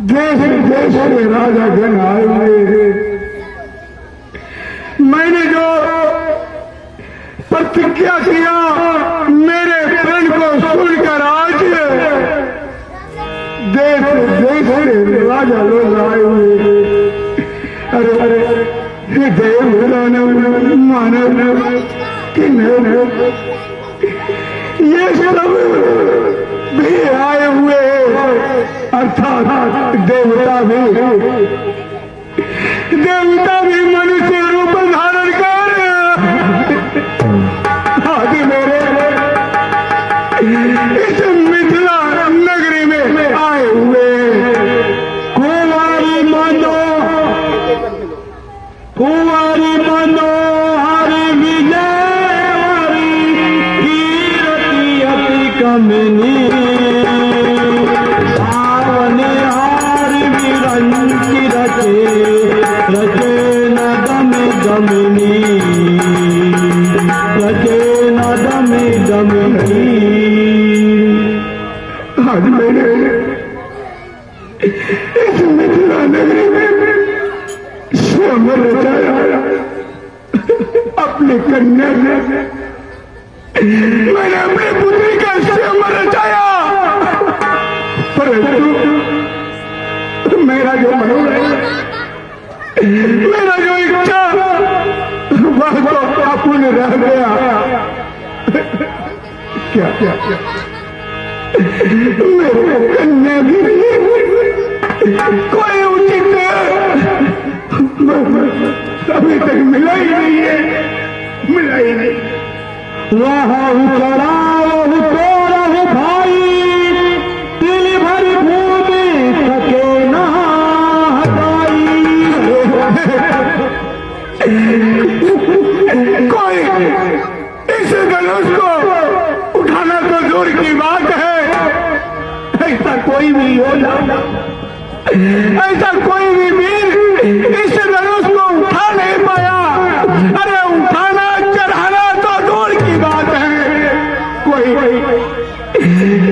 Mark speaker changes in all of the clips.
Speaker 1: देश देश के राजा जन आए हुए। मैंने जो प्रतिज्ञा किया मेरे प्रण को सुनकर आज देश देश के राजा लोग आए हुए। अरे अरे देव मानव कि ये सब भी आए हुए अर्थात देवता भी मनुष्य रूप धारण कर आज मेरे इस मिथिला नगरी में आए हुए। कुंवारी मनोहरी विजयवरी कीर्ति अति कमनी रचे न दमी दमनी। आज मैंने इस मिथिला नगरी में स्वयं रचाया अपनी कन्या से। मैंने अपनी पुत्री का स्वयं रचाया, परंतु मेरा जो मनोरथ मेरा जो इच्छा वह तो अपूर्ण रह गया। क्या क्या क्या मेरे कन्या भी कोई उचित अभी तक मिला ही नहीं है, मिला ही नहीं। वहाँ चढ़ाओ तो भाई दिल भर भूमि सके ना कोई इस धनुष को उठाना तो दूर की बात है, ऐसा कोई भी योद्धा, ऐसा कोई भी वीर इस धनुष को उठा नहीं पाया। अरे उठाना चढ़ाना तो दूर की बात है,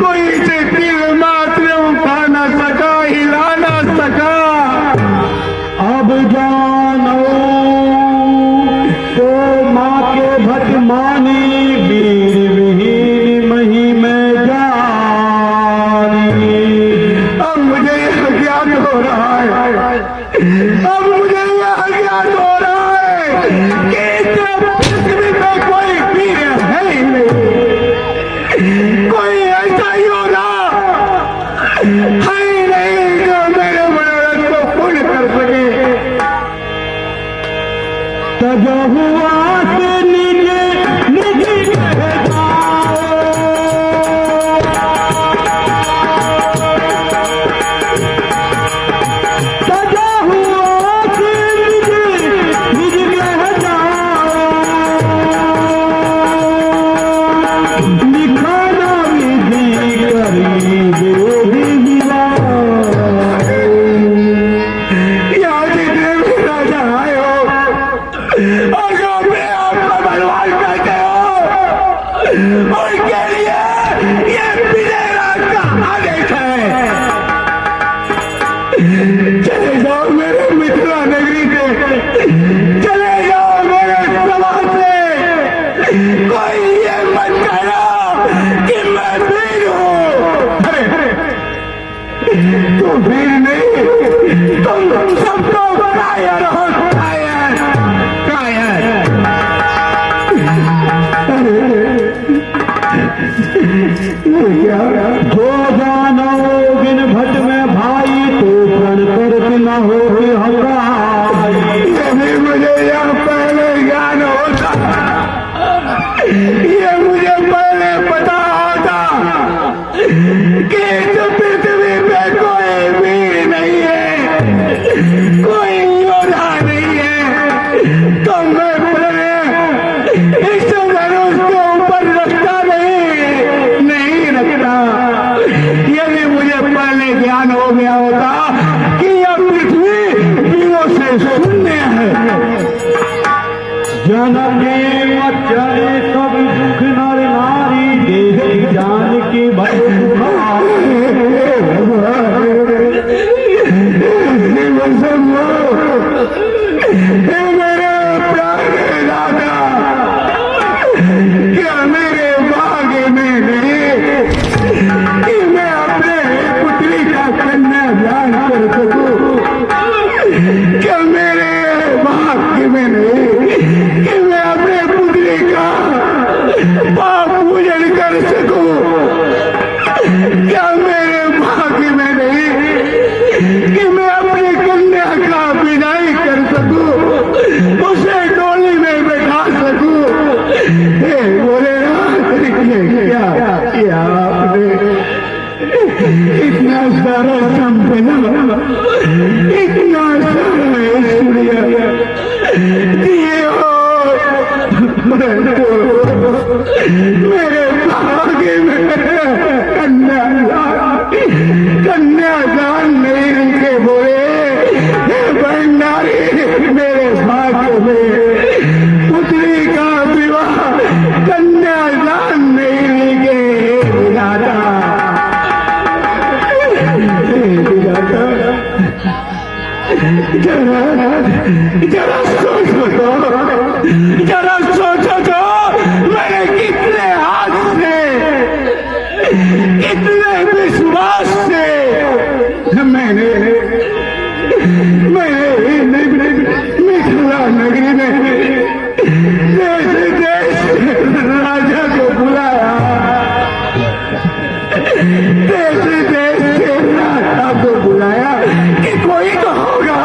Speaker 1: कोई इसे तीर मात्र उठा न सका, हिला न सका। अब जानो तो माँ के भटमानी वीर विहीन मही में जानी। अब मुझे यह ज्ञान हो रहा है, अब मुझे यह ज्ञान हो रहा है कि पृथ्वी पे कोई वीर है ही नहीं, कोई ऐसा योद्धा है ही नहीं जो मेरे मनोरथ को पूर्ण कर सके। तब हुआ से नीचे इतना सारा संपदा, इतना सारा ऐश्वर्य दिए हो, मेरे भाग्य में कन्यादान नहीं लिखे हुए भंडारी, मेरे भाग्य में पुत्री का विवाह कन्यादान नहीं लिखे विधाता। जरा सोचो तो, जरा सोचो तो, मैंने कितने हाथ से, कितने विश्वास से मैंने मिथिला नगरी में देश देश राजा को बुलाया, देश देश के राजा को बुलाया कि कोई तो होगा,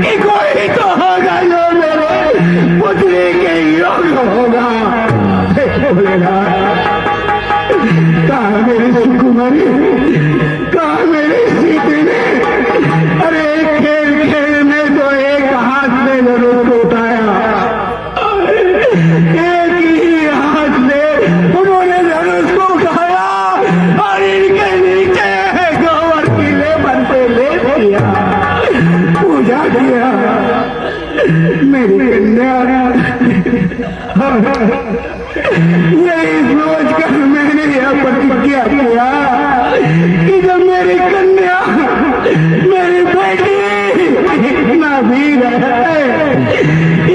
Speaker 1: कि कोई तो होगा जो मेरे पुत्री के योग्य होगा। बोलेगा कहा मेरी सुकुमारी, कहा मेरी सीती ने, अरे खेल खेल में तो एक हाथ में जरूर उठाया, एक ही हाथ से उन्होंने धनुष को उठाया और इनके नीचे गोबर की लेपन पे ले दिया, पूजा किया। मेरी कन्या यही सोच कर मैंने यह प्रतिज्ञा किया कि जब मेरी कन्या, मेरी बेटी इतना वीर है,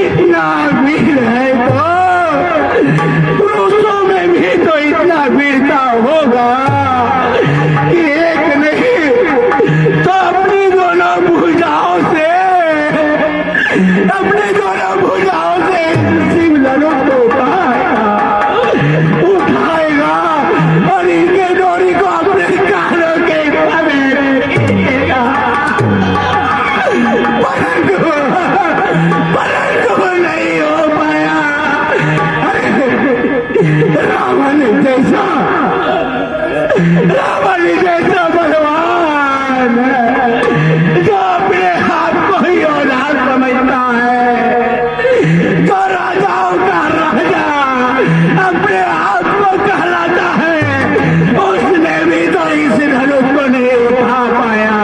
Speaker 1: इतना वीर है तो पुरुषों में भी तो इतना वीरता होगा कि एक नहीं तो अपनी दोनों भुजाओं से, अपनी दोनों भुजाओं से शिव धनुष को उठाएगा और इनके डोरी को अपने कानों के परंतु नहीं हो पाया। रावण जैसा बलवान जो अपने हाथ को ही औलाद समझता है, जो राजाओं का राजा अपने आप को कहलाता है, उसने भी तो इस धनुष को नहीं उठा पाया।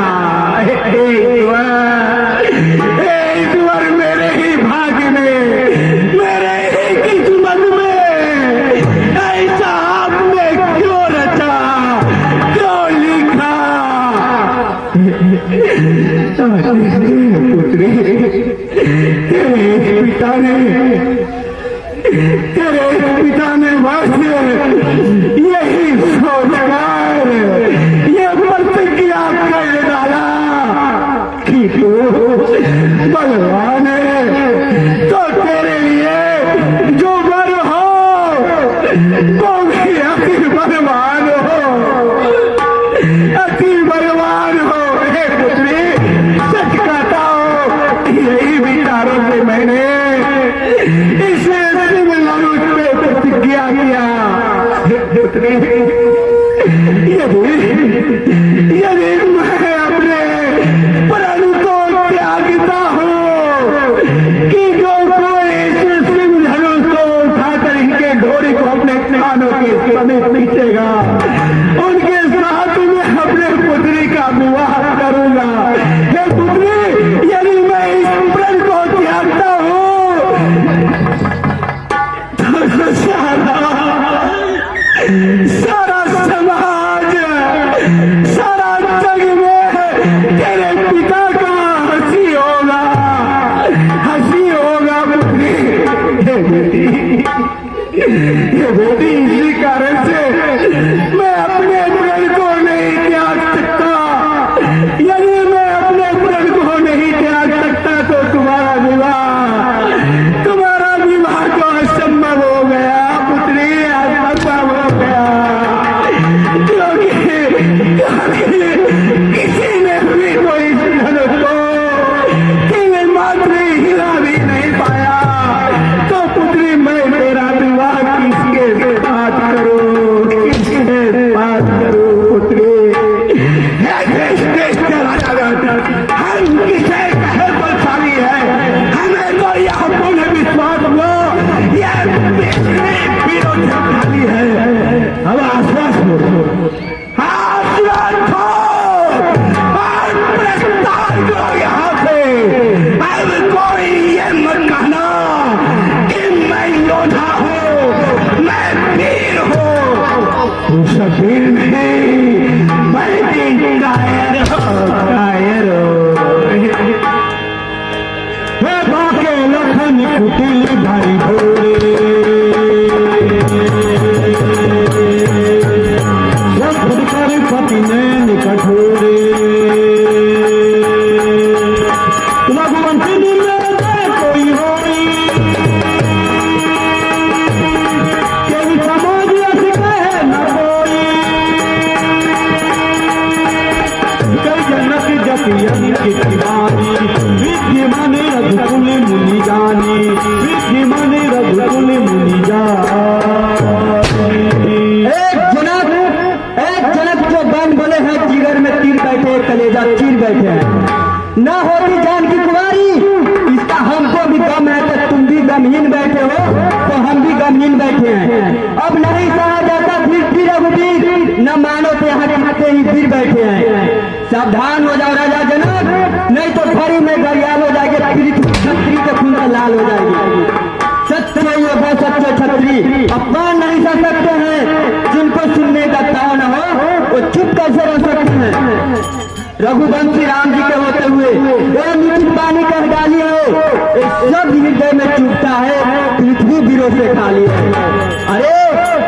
Speaker 1: ईश्वर मेरे ही भाग्य में, मेरे ही किस्मत में ऐसा आपने क्यों रचा, क्यों लिखा। पुत्री, तेरे पिता ने वर्ष यही सोचकर ये प्रतिज्ञा कर डाला कि तू बलवान है तो तेरे लिए जो वर हो वो भी अति बलवान हो, अति बलवान हो। हे पुत्री, सच कहता हो, यही विचारों से मैंने इसे शिव धनुष पे प्रतिज्ञा किया। पुत्री, यदि मैं अपने प्राण को त्यागता हूँ कि जो कोई शिव धनुष को उठाकर इनके डोरी को अपने कानों के समीप खींचेगा, उनके साथ में अपने पुत्री का विवाह करूंगा। हे पुत्री, यदि मैं इस प्राण को त्यागता हूँ तो सारा समाज बैठी कायर हो बाके लखन कुटिल भाई भोरे पति नैन कठोरे रघुवंशी कोई होई तेरी समाज कहे न कोई कई जनक जतियन की दीवानी विधि माने रघुकुल मुनि जानी विधि माने रघुकुल मुनि जानी। एक जनक जो बन बोले हैं जिगर में तीर बैठे कलेजा चीर बैठे हैं न होती जानकी कुमारी इसका हमको भी गम है तो तुम भी गमहीन बैठे हो तो हम भी गमहीन बैठे हैं। अब नहीं सहा जाता फिर रघुवीर न मानो तो यहाँ ही फिर बैठे हैं। सावधान हो जाओ राजा जनक नहीं तो घड़ी में घड़ियाल हो जाएगी छत्री के खून लाल हो जाएगी। सत्य योद्धा सत्य छत्री अपमान नहीं कर सकते हैं जिनको सुनने का ताव न हो वो चुप कैसे रह सकते हैं। रघुवंशी राम जी के होते हुए ये मीठी पानी कह डाली है सब हृदय में चुभता है पृथ्वी विरोध से खाली है। अरे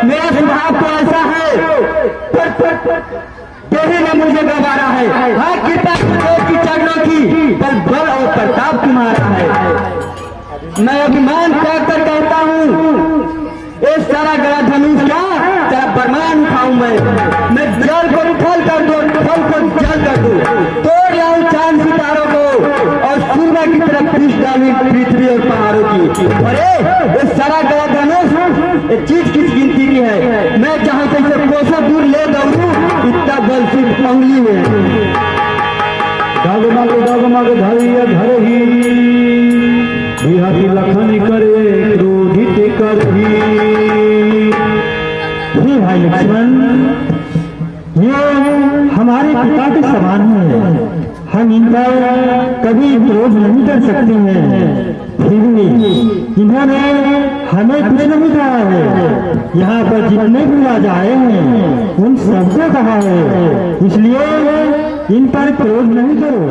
Speaker 1: मेरा स्वभाव तो ऐसा है तेरे ने मुझे गवारा है हाँ कृपा की चरणों की बल और प्रताप तुम्हारा है। मैं अभिमान त्याग कर कहता हूँ इस सारा गला धनुष का तेरा प्रमाण उठाऊं मैं जल को उथल कर दूं फल को जल कर दूं तोड़ लाऊं चांद सितारों को और सूर्य की तरफ पीछ डालूं पृथ्वी और पहाड़ों की। अरे इस सारा गला धनुष चीज किस गिनती की है मैं चाहूं तो इसे कोसों दूर ले दौड़ूं इतना बल सिर्फ उंगली में। डगमग धैर्य धरही बिहारी लखन करे क्रोधित करही। भाई लक्ष्मण ये हमारे पिता के समान है हम इनका कभी विरोध नहीं कर सकते हैं फिर भी इन्होंने हमें कुछ नहीं कहा है। यहाँ पर जितने भी राजा आए हैं उन सबको कहा है इसलिए इन पर क्रोध नहीं करो।